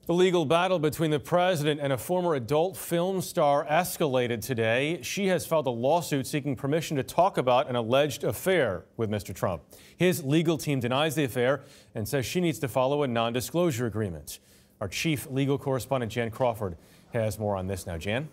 The legal battle between the president and a former adult film star escalated today. She has filed a lawsuit seeking permission to talk about an alleged affair with Mr. Trump. His legal team denies the affair and says she needs to follow a non-disclosure agreement. Our chief legal correspondent, Jan Crawford, has more on this now. Jan?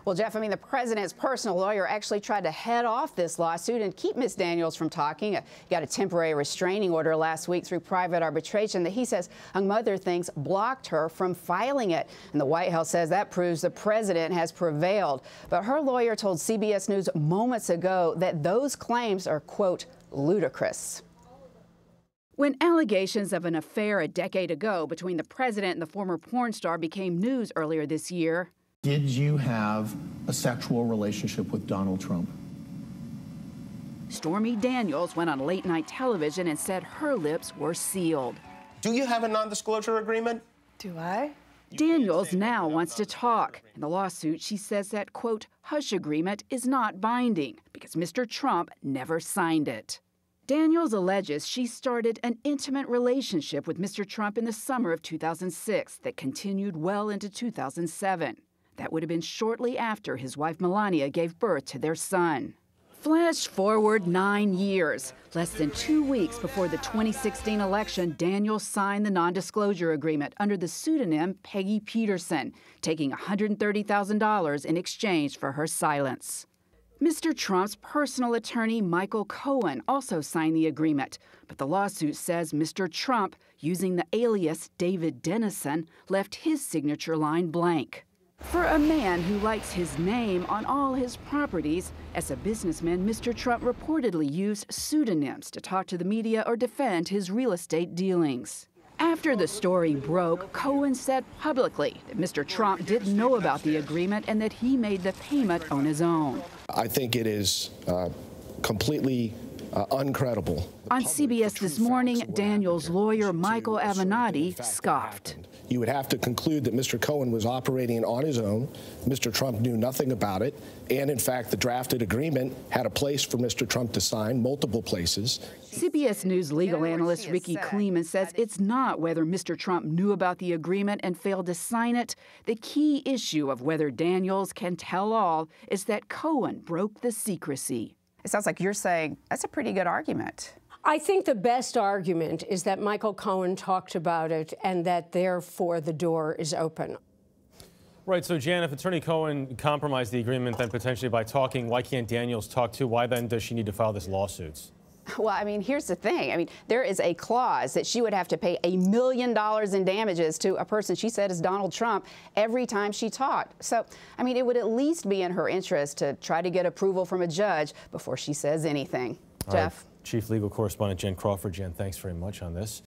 Well, Jeff, the president's personal lawyer actually tried to head off this lawsuit and keep Ms. Daniels from talking. Got a temporary restraining order last week through private arbitration that he says, among other things, blocked her from filing it. And the White House says that proves the president has prevailed. But her lawyer told CBS News moments ago that those claims are, quote, ludicrous. When allegations of an affair a decade ago between the president and the former porn star became news earlier this year, did you have a sexual relationship with Donald Trump? Stormy Daniels went on late-night television and said her lips were sealed. Do you have a non-disclosure agreement? Do I? Daniels now wants to talk. In the lawsuit, she says that, quote, hush agreement is not binding because Mr. Trump never signed it. Daniels alleges she started an intimate relationship with Mr. Trump in the summer of 2006 that continued well into 2007. That would have been shortly after his wife Melania gave birth to their son. Flash forward 9 years. Less than 2 weeks before the 2016 election, Daniels signed the non-disclosure agreement under the pseudonym Peggy Peterson, taking $130,000 in exchange for her silence. Mr. Trump's personal attorney, Michael Cohen, also signed the agreement, but the lawsuit says Mr. Trump, using the alias David Dennison, left his signature line blank. For a man who likes his name on all his properties, as a businessman, Mr. Trump reportedly used pseudonyms to talk to the media or defend his real estate dealings. After the story broke, Cohen said publicly that Mr. Trump didn't know about the agreement and that he made the payment on his own. I think it is completely uncredible. On CBS This Morning, Daniels' lawyer Michael Avenatti scoffed. You would have to conclude that Mr. Cohen was operating on his own. Mr. Trump knew nothing about it. And in fact, the drafted agreement had a place for Mr. Trump to sign, multiple places. CBS News legal analyst Ricky Kleeman says it's not whether Mr. Trump knew about the agreement and failed to sign it. The key issue of whether Daniels can tell all is that Cohen broke the secrecy. It sounds like you're saying that's a pretty good argument. I think the best argument is that Michael Cohen talked about it and that therefore the door is open. Right. So, Jan, if Attorney Cohen compromised the agreement, then potentially by talking, why can't Daniels talk too? Why then does she need to file this lawsuit? Well, here's the thing. There is a clause that she would have to pay $1 million in damages to a person she said is Donald Trump every time she talked. So, it would at least be in her interest to try to get approval from a judge before she says anything. Jeff? Chief legal correspondent Jan Crawford. Jan, thanks very much on this.